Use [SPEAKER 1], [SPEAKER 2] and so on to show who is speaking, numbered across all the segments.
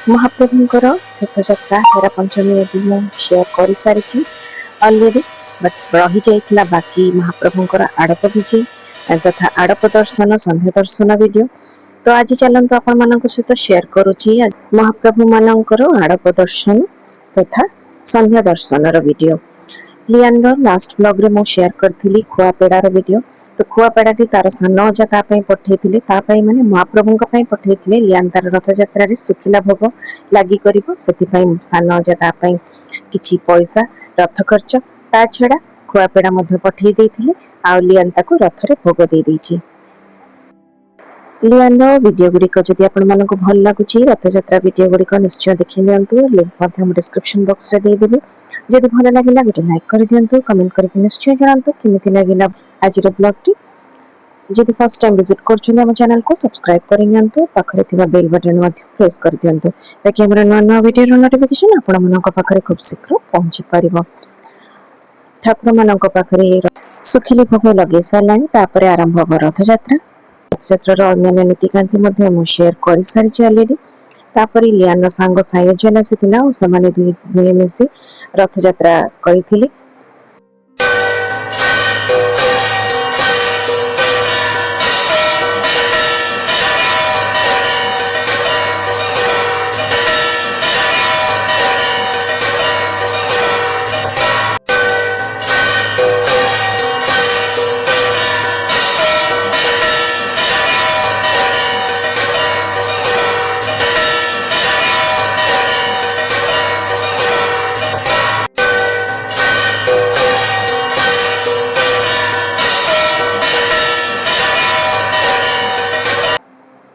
[SPEAKER 1] महाप्रभुंकर रथयात्रा हेरा पंचमी आदि मु शेयर कर सारी अलरेडी बट रही जाइथिला बाकी महाप्रभुंकर आड़प विजे तथा आड़प दर्शन संध्या दर्शन वीडियो। तो आज चलते आपण मान सहित शेयर करुच्ची महाप्रभु मानकर आड़प दर्शन तथा संध्या दर्शन वीडियो। लियान लास्ट ब्लॉग रे मु शेयर करथिली खुआपेड़ार वीडियो। तो खुआपेड़ाटी तार सान अजा पठेइथिले माने महाप्रभु पठेइथिले लियान तार रथयात्रा रे सुखिला भोग लागि करिवो सेति सान अजा किछि पैसा रथ खर्च ता छड़ा खुआपेड़ा मध्य पठेइ देइथिले आ लियान ताको रथ रे भोग देइ दैछि। लियान वीडियो गुड़िक जदि आपण मानक भल लागुची रथयात्रा वीडियो गुड़िक निश्चय देखि नियंतु लिंक मध्य डिस्क्रिप्शन बॉक्स रे दे देबे। जदि भल लागिला गोटे लाइक कर दियंतु कमेंट करके निश्चय जणांतु किमिति लागिला आजिर ब्लॉग टी। जदि फर्स्ट टाइम विजिट करछन हम चैनल को सब्सक्राइब कर नियंतु पाखरे थिबा बेल बटन मध्य प्रेस कर दियंतु ताकि हमरा नवा नवा वीडियो रो नोटिफिकेशन आपण मानक पाखरे खूब शीघ्र पहुंची परिबो। ठाकुर मानक पाखरे सुखिली भोग लगे सालानी तापरे आरंभ हो रथयात्रा। रथयात्रा अन्य नीतिकांति मध्य मु शेयर कर सारी अलरेडी। तापरे लियान सांग सायोजन आसीथिला और समाने दुई मिसी रथयात्रा करिथिले।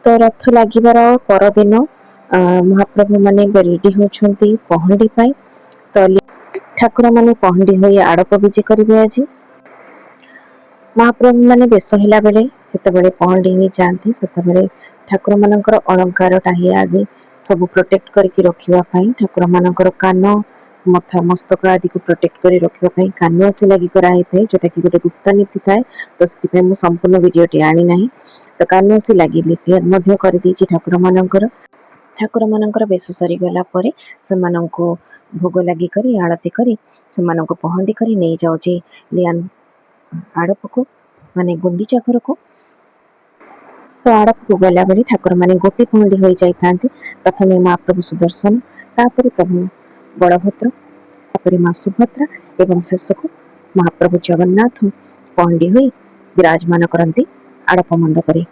[SPEAKER 1] तो रथ लागिबार परदिन महाप्रभु माने रेडी होछंती पहंडी पाई। तो ठाकुर माने पहंडी होई आड़प विजे करिवे। आज महाप्रभु माने बेस हिला बेले जते बेले पहंडी होई जांती सेते बेले ठाकुर मानकर अलंकार टाहिया आदि सब प्रोटेक्ट करके रखिवा पाई ठाकुर मानकर कान मथा मस्तक आदि को प्रोटेक्ट करी रखिवा पाई कानवासी लागि करा हेते जोटा कि गोटे गुप्त नीति थाए। तो सेति मु संपूर्ण वीडियो टी आनी नाही। तो कानवासी लागि लिपियर मध्य कर दीची ठाकुर मानकर बेस सरी गला परे सेमानंको भोग लागि करी आळती करी सेमानंको पहंडी करी नै जाउची लियान आड़प को माने गुंडीचा घर को। तो आड़प को गला बेले ठाकुर माने गोटी पहंडी होई जाइतांती। प्रथमे महाप्रभु सुदर्शन तापरे प्रभु बलभद्र तापरे मां सुभद्रा एवं शेष को महाप्रभु जगन्नाथ पहंडी होई विराजमान करंती आड़प मंडपरे।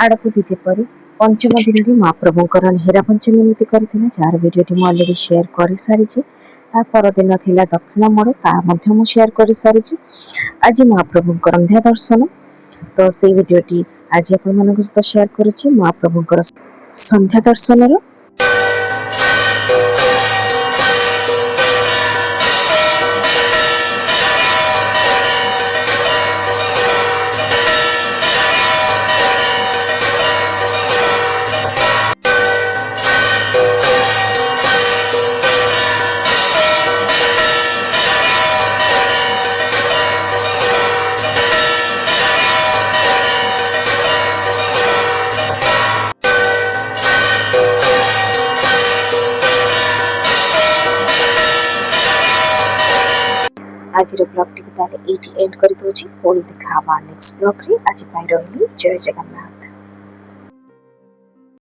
[SPEAKER 1] ଆଡ଼କୁ ବି ଯେପରି ପଞ୍ଚମ ଦିନରେ ମହାପ୍ରଭୁଙ୍କର ହେରା ପଞ୍ଚମୀ ନୀତି କରିଥିଲେ, ଯାହାର ଭିଡ଼ିଓଟି ମୁଁ ଅଲରେଡ଼ି ସେୟାର କରିସାରିଛି। ତା ପରଦିନ ଥିଲା ଦକ୍ଷିଣ ମୋଡ଼, ତାହା ମଧ୍ୟ ମୁଁ ସେୟାର କରିସାରିଛି। ଆଜି ମହାପ୍ରଭୁଙ୍କର ସନ୍ଧ୍ୟା ଦର୍ଶନ, ତ ସେଇ ଭିଡ଼ିଓଟି ଆଜି ଆପଣମାନଙ୍କ ସହିତ ସେୟାର କରୁଛି। ମହାପ୍ରଭୁଙ୍କର ସନ୍ଧ୍ୟା ଦର୍ଶନର ଆଜିର ବ୍ଲଗ୍ଟିକୁ ତାହେଲେ ଏଇଠି ଏଣ୍ଡ କରିଦେଉଛି। ପୁଣି ଦେଖା ହବା ନେକ୍ସଟ ବ୍ଲଗ୍ରେ। ଆଜି ପାଇଁ ରହିଲି, ଜୟ ଜଗନ୍ନାଥ।